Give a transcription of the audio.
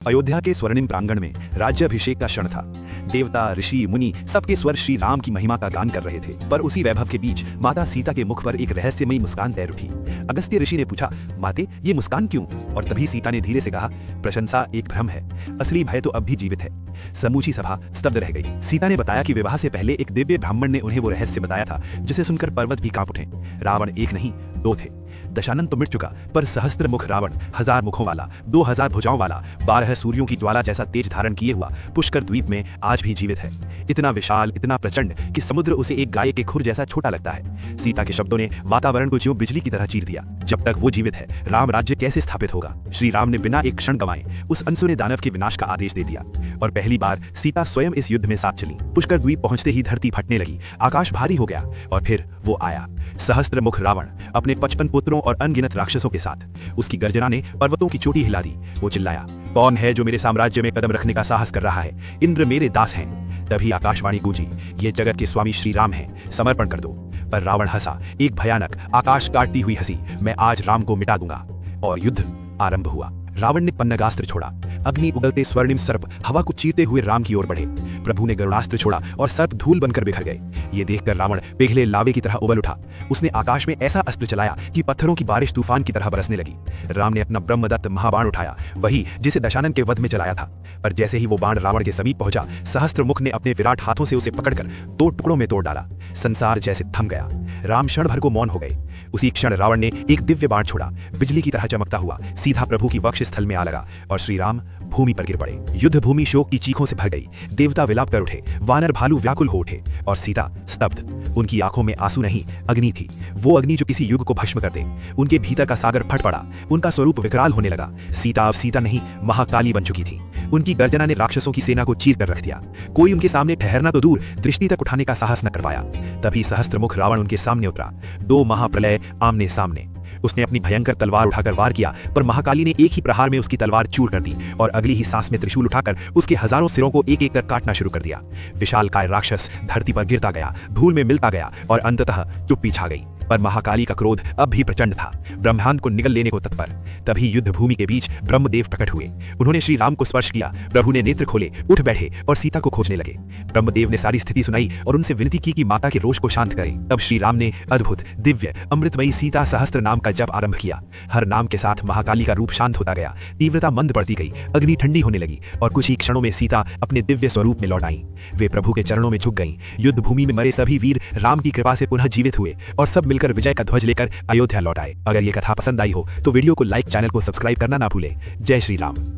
अयोध्या के स्वर्णिम प्रांगण में राज्याभिषेक का क्षण था। देवता, ऋषि, मुनि सबके स्वर श्री राम की महिमा का गान कर रहे थे। पर उसी वैभव के बीच माता सीता के मुख पर एक रहस्यमयी मुस्कान तैर उठी। अगस्त्य ऋषि ने पूछा, माते, ये मुस्कान क्यों? और तभी सीता ने धीरे से कहा, प्रशंसा एक भ्रम है, असली भय तो अब भी जीवित है। समूची सभा स्तब्ध रह गई। सीता ने बताया कि विवाह से पहले एक दिव्य ब्राह्मण ने उन्हें वो रहस्य बताया था जिसे सुनकर पर्वत भी कांप उठे। रावण एक नहीं, दो थे। दशानन तो मिट चुका, पर सहस्त्र मुख रावण, 1000 मुखों वाला, 2000 भुजाओं वाला, 12 सूर्यों की ज्वाला जैसा तेज धारण किए हुआ पुष्कर द्वीप में आज भी जीवित है। इतना विशाल, इतना प्रचंड कि समुद्र उसे एक गाय के खुर जैसा छोटा लगता है। सीता के शब्दों ने वातावरण को ज्यों बिजली की तरह चीर दिया। जब तक वो जीवित है, राम राज्य कैसे स्थापित होगा? श्री राम ने बिना एक क्षण गंवाए उस अनसुने दानव के विनाश का आदेश दे दिया। और पहली बार सीता स्वयं इस युद्ध में साथ चली। पुष्कर द्वीप पहुंचते ही धरती फटने लगी, आकाश भारी हो गया। और फिर वो आया, सहस्त्र मुख रावण, अपने 55 पुत्रों और अनगिनत राक्षसों के साथ। उसकी गर्जना ने पर्वतों की चोटी हिला दी। वो चिल्लाया, कौन है जो मेरे साम्राज्य में कदम रखने का साहस कर रहा है? इंद्र मेरे दास हैं। तभी आकाशवाणी गूंजी, ये जगत के स्वामी श्री राम हैं, समर्पण कर दो। पर रावण हंसा, एक भयानक, आकाश काटती हुई हंसी, मैं आज राम को मिटा दूंगा। और युद्ध आरंभ हुआ। रावण ने पन्नगास्त्र छोड़ा। अग्नि उगलते स्वर्णिम सर्प हवा को चीरते हुए राम की ओर बढ़े। प्रभु ने गरुड़ास्त्र छोड़ा और सर्प धूल बनकर बिखर गए। ये देखकर रावण पिघले लावे की तरह उबल उठा। उसने आकाश में ऐसा अस्त्र चलाया कि पत्थरों की बारिश तूफान की तरह बरसने लगी। राम ने अपना ब्रह्मदत्त महाबाण उठाया, वही जिसे दशानन के वध में चलाया था। पर जैसे ही वो बाण रावण के समीप पहुंचा, सहस्त्र मुख ने अपने विराट हाथों से उसे पकड़कर 2 टुकड़ों में तोड़ डाला। संसार जैसे थम गया। राम क्षण भर को मौन हो गए। उसी क्षण रावण ने एक दिव्य बाण छोड़ा, बिजली की तरह चमकता हुआ सीधा प्रभु की वक्ष स्थल में आ लगा और श्री राम भूमि पर गिर पड़े। युद्ध भूमि शोक की चीखों से भर गई। देवता विलाप कर उठे, वानर भालू व्याकुल हो उठे और सीता स्तब्ध। उनकी आंखों में आंसू नहीं, अग्नि थी। वो अग्नि जो किसी युग को भस्म कर दे। उनके भीतर का सागर फट पड़ा। उनका स्वरूप विकराल होने लगा। सीता अब सीता नहीं, महाकाली बन चुकी थी। उनकी गर्जना ने राक्षसों की सेना को चीर कर रख दिया। कोई उनके सामने ठहरना तो दूर, दृष्टि तक उठाने का साहस न कर पाया। तभी सहस्त्रमुख रावण उनके सामने उतरा। 2 महाप्रलय आमने सामने। उसने अपनी भयंकर तलवार उठाकर वार किया, पर महाकाली ने एक ही प्रहार में उसकी तलवार चूर कर दी और अगली ही सांस में त्रिशूल उठाकर उसके हजारों सिरों को एक एक कर काटना शुरू कर दिया। विशालकाय राक्षस धरती पर गिरता गया, धूल में मिलता गया और अंततः चुप्पी छा गई। पर महाकाली का क्रोध अब भी प्रचंड था, ब्रह्मांड को निगल लेने को तत्पर। तभी युद्ध भूमि के बीच ब्रह्मदेव प्रकट हुए। उन्होंने श्री राम को स्पर्श किया। प्रभु ने नेत्र खोले, उठ बैठे और सीता को खोजने लगे। ब्रह्मदेव ने सारी स्थिति सुनाई और उनसे विनती की कि माता के रोष को शांत करें। तब श्री राम ने अद्भुत, दिव्य, अमृतमयी सीता सहस्त्र नाम का जप आरंभ किया। हर नाम के साथ महाकाली का रूप शांत होता गया, तीव्रता मंद पड़ती गई, अग्नि ठंडी होने लगी और कुछ ही क्षणों में सीता अपने दिव्य स्वरूप में लौट आई। वे प्रभु के चरणों में झुक गईं। युद्ध भूमि में मरे सभी वीर राम की कृपा से पुनः जीवित हुए और सब मिलकर विजय का ध्वज लेकर अयोध्या लौट आए। अगर ये कथा पसंद आई हो तो वीडियो को लाइक, चैनल को सब्सक्राइब करना ना भूलें। जय श्री राम।